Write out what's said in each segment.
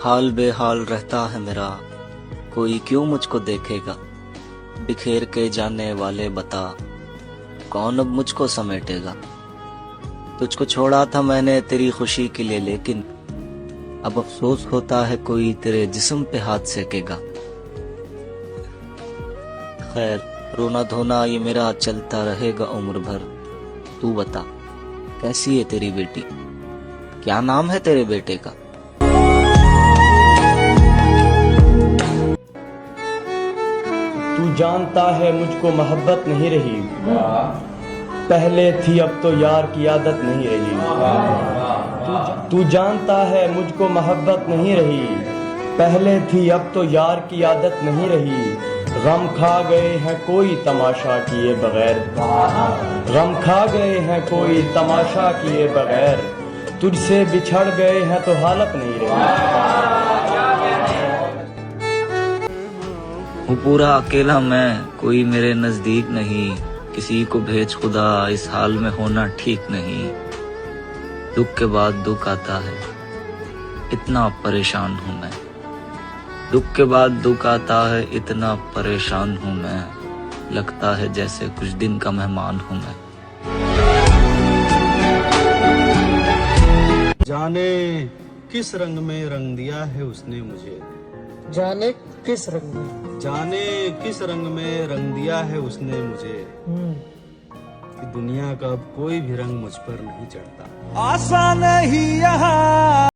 हाल बेहाल रहता है मेरा, कोई क्यों मुझको देखेगा। बिखेर के जाने वाले बता, कौन अब मुझको समेटेगा। तुझको छोड़ा था मैंने तेरी खुशी के लिए, लेकिन अब अफसोस होता है कोई तेरे जिस्म पे हाथ सेकेगा। खैर, रोना धोना ये मेरा चलता रहेगा उम्र भर। तू बता, कैसी है तेरी बेटी, क्या नाम है तेरे बेटे का। तू जानता है मुझको मोहब्बत नहीं रही, पहले थी अब तो यार की आदत नहीं रही। तू जानता है मुझको मोहब्बत नहीं रही, पहले थी अब तो यार की आदत नहीं रही। गम खा गए हैं कोई तमाशा किए बगैर, गम खा गए हैं कोई तमाशा किए बगैर। तुझसे बिछड़ गए हैं तो हालत नहीं रही। हूँ पूरा अकेला मैं, कोई मेरे नजदीक नहीं। किसी को भेज खुदा, इस हाल में होना ठीक नहीं। दुख के बाद दुख आता है, इतना परेशान हूँ मैं। दुख के बाद दुख आता है, इतना परेशान हूँ मैं। लगता है जैसे कुछ दिन का मेहमान हूँ मैं। जाने किस रंग में रंग दिया है उसने मुझे, जाने किस रंग में, जाने किस रंग में रंग दिया है उसने मुझे, कि दुनिया का अब कोई भी रंग मुझ पर नहीं चढ़ता। आसान नहीं यहाँ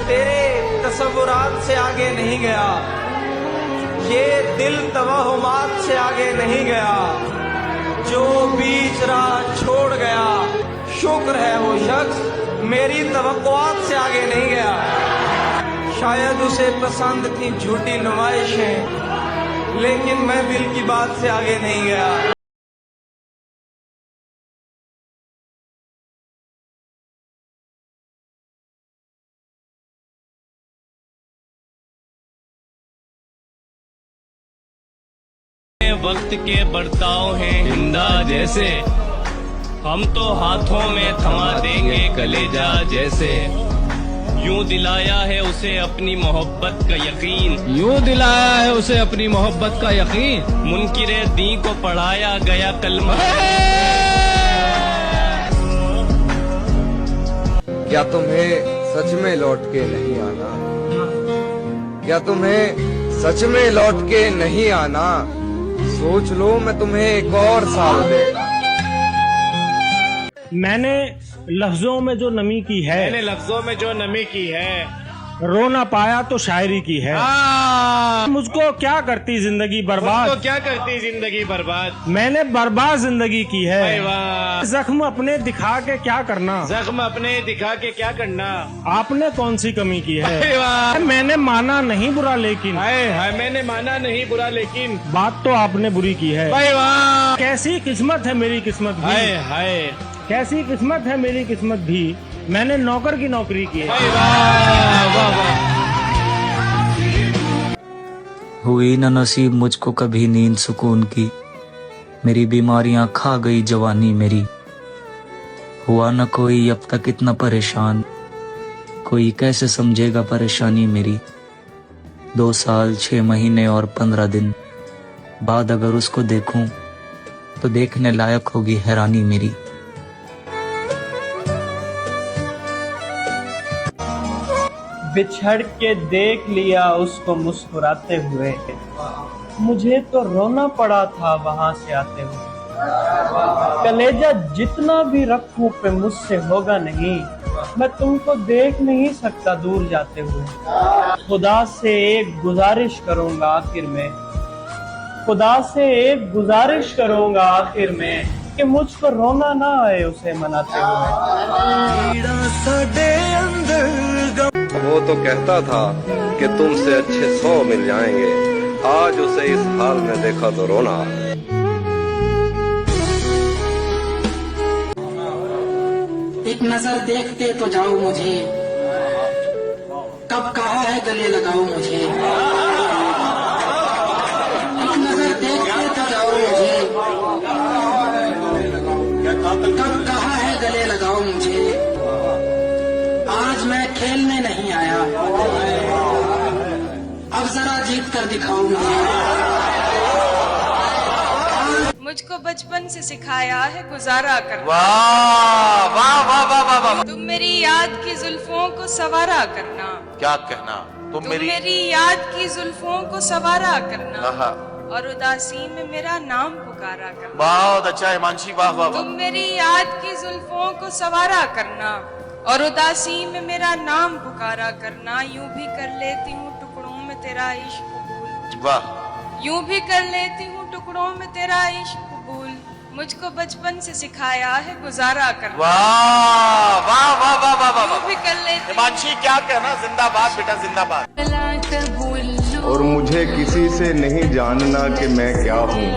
तेरे तसव्वुरात से आगे नहीं गया, ये दिल तवहुमात से आगे नहीं गया। जो बीच राह छोड़ गया, शुक्र है वो शख्स मेरी तवक्कुआत से आगे नहीं गया। शायद उसे पसंद थी झूठी नुमाइशें, लेकिन मैं दिल की बात से आगे नहीं गया। वक्त के बर्ताव हैं जिंदा जैसे, हम तो हाथों में थमा देंगे कलेजा जैसे। यूं दिलाया है उसे अपनी मोहब्बत का यकीन, यूं दिलाया है उसे अपनी मोहब्बत का यकीन। मुनकिरे दी को पढ़ाया गया कलमा। क्या तुम्हें सच में लौट के नहीं आना, क्या तुम्हें सच में लौट के नहीं आना। सोच लो मैं तुम्हें एक और साल दे। मैंने लफ्जों में जो नमी की है, मैंने लफ्जों में जो नमी की है, रो ना पाया तो शायरी की है। मुझको क्या करती जिंदगी बर्बाद, तो क्या करती जिंदगी बर्बाद। मैंने बर्बाद जिंदगी की है। भाई वाह। जख्म अपने दिखा के क्या करना, जख्म अपने दिखा के क्या करना। आपने कौन सी कमी की है। भाई वाह। मैंने माना नहीं बुरा, लेकिन हाय हाय, मैंने माना नहीं बुरा, लेकिन बात तो आपने बुरी की है। भाई वाह। कैसी किस्मत है मेरी किस्मत भी, हाय हाय, कैसी किस्मत है मेरी किस्मत भी। मैंने नौकर की नौकरी की है। भाई वाह वाह वाह। हुई न नसीब मुझको कभी नींद सुकून की, मेरी बीमारियां खा गई जवानी मेरी। हुआ न कोई अब तक इतना परेशान, कोई कैसे समझेगा परेशानी मेरी। 2 साल 6 महीने और 15 दिन बाद अगर उसको देखूं तो देखने लायक होगी हैरानी मेरी। बिछड़ के देख लिया उसको मुस्कुराते हुए, मुझे तो रोना पड़ा था वहां से आते हुए। कलेजा जितना भी रखूं पे मुझसे होगा नहीं, मैं तुमको देख नहीं सकता दूर जाते हुए। खुदा से एक गुजारिश करूंगा आखिर में, खुदा से एक गुजारिश करूंगा आखिर में, कि मुझको रोना ना आए उसे मनाते हुए। वो तो कहता था कि तुमसे अच्छे 100 मिल जाएंगे। आज उसे इस हाल में देखा तो रोना। एक नजर देखते तो जाओ मुझे, कब कहा है गले लगाओ मुझे। एक नजर देखते तो जाओ मुझे, कब कहा है गले लगाओ मुझे। आज मैं खेलने नहीं आया, अब जरा जीत कर दिखाओ मुझे। मुझको बचपन से सिखाया है गुजारा करना। वाह वाह वाह वाह वाह वाह। तुम मेरी याद की जुल्फों को सवारा करना। क्या कहना? तुम मेरी याद की जुल्फों को सवारा करना और उदासी में मेरा नाम पुकारा करना। बहुत अच्छा हिमांशी, वाह वाह। तुम मेरी याद की जुल्फों को सवारा करना और उदासी में मेरा नाम पुकारा करना। यूं भी कर लेती हूँ टुकड़ों में तेरा इश्क कबूल। वाह। यूं भी कर लेती हूँ टुकड़ों में तेरा इश्क कबूल। मुझको बचपन से सिखाया है गुजारा करना। वाह वाह वाह वाह वाह वाह। यूं भी कर लेती हिमांशी, क्या कहना? जिंदाबाद बेटा, जिंदाबाद। और मुझे किसी से नहीं जानना कि मैं क्या हूँ।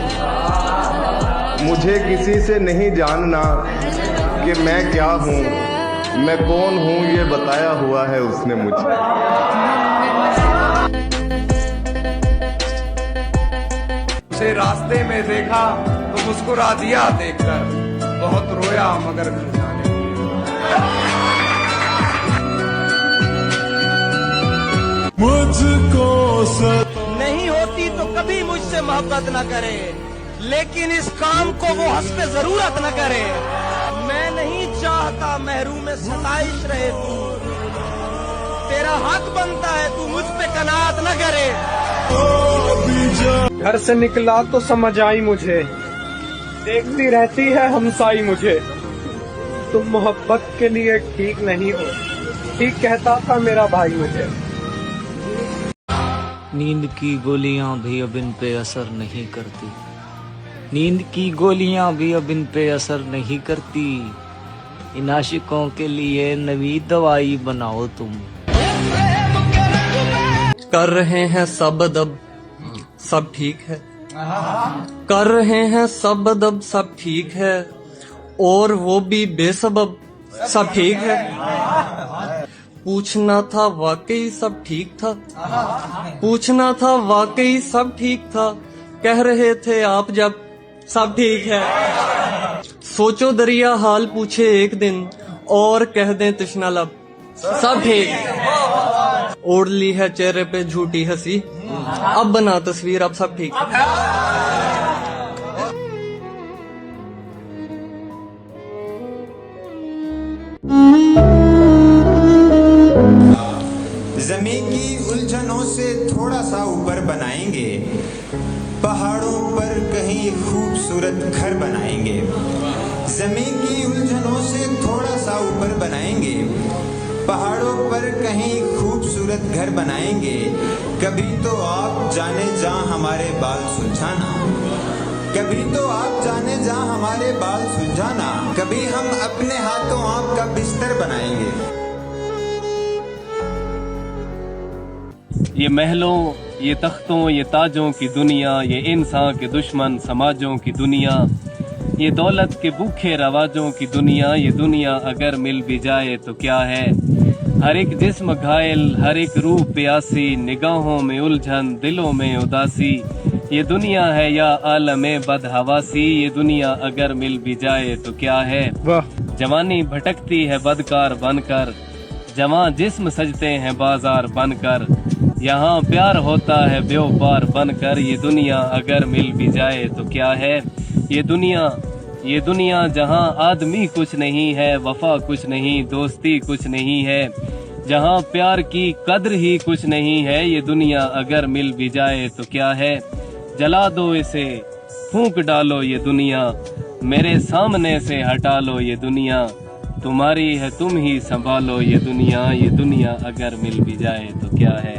मुझे किसी से नहीं जानना कि मैं क्या हूँ। मैं कौन हूँ ये बताया हुआ है उसने मुझे। उसे रास्ते में देखा तो मुस्कुरा दिया देखकर, बहुत रोया मगर घर जाने मुझको नहीं होती तो कभी मुझसे मोहब्बत न करे, लेकिन इस काम को वो हस्बे जरूरत न करे। मैं नहीं चाहता महरूम में सताइश रहे तू, तेरा हक बनता है तू मुझ पे कनात न करे। घर से निकला तो समझ आई मुझे, देखती रहती है हमसाई मुझे। तुम मोहब्बत के लिए ठीक नहीं हो, ठीक कहता था मेरा भाई मुझे। नींद की गोलियां भी अब इन पे असर नहीं करती। नींद की गोलियां भी अब इन पे असर नहीं करती। इन आशिकों के लिए नवी दवाई बनाओ तुम। कर रहे हैं सब अदब सब ठीक है, कर रहे हैं सब अदब सब ठीक है, और वो भी बेसबब सब ठीक है। पूछना था वाकई सब ठीक था, पूछना था वाकई सब ठीक था। कह रहे थे आप जब सब ठीक है। सोचो दरिया हाल पूछे एक दिन, और कह दें तृष्णा लब सब ठीक। ओढ़ ली है चेहरे पे झूठी हंसी, अब बना तस्वीर अब सब ठीक है। ज़मीन की उलझनों से थोड़ा सा ऊपर बनाएंगे, पहाड़ों पर कहीं खूबसूरत घर बनाएंगे। ज़मीन की उलझनों से थोड़ा सा ऊपर बनाएंगे, पहाड़ों पर कहीं खूबसूरत घर बनाएंगे। कभी तो आप जाने जहाँ हमारे बाल सुलझाना, कभी तो आप जाने जहाँ हमारे बाल सुलझाना। कभी हम अपने हाथों आपका बिस्तर बनाएंगे। ये महलों, ये तख्तों, ये ताजों की दुनिया, ये इंसान के दुश्मन समाजों की दुनिया, ये दौलत के भूखे रवाजों की दुनिया। ये दुनिया अगर मिल भी जाए तो क्या है, हर एक जिस्म घायल, हर एक रूह प्यासी, निगाहों में उलझन, दिलों में उदासी। ये दुनिया है या आलमे बदहवासी, ये दुनिया अगर मिल भी जाए तो क्या है। जवानी भटकती है बदकार बनकर, जवां जिस्म सजते हैं बाजार बनकर। यहाँ प्यार होता है बेवफार बनकर, ये दुनिया अगर मिल भी जाए तो क्या है। ये दुनिया जहाँ आदमी कुछ नहीं है, वफा कुछ नहीं, दोस्ती कुछ नहीं है, जहाँ प्यार की कद्र ही कुछ नहीं है। ये दुनिया अगर मिल भी जाए तो क्या है। जला दो इसे, फूंक डालो ये दुनिया, मेरे सामने से हटा लो ये दुनिया। तुम्हारी है तुम ही संभालो ये दुनिया, ये दुनिया अगर मिल भी जाए तो क्या है।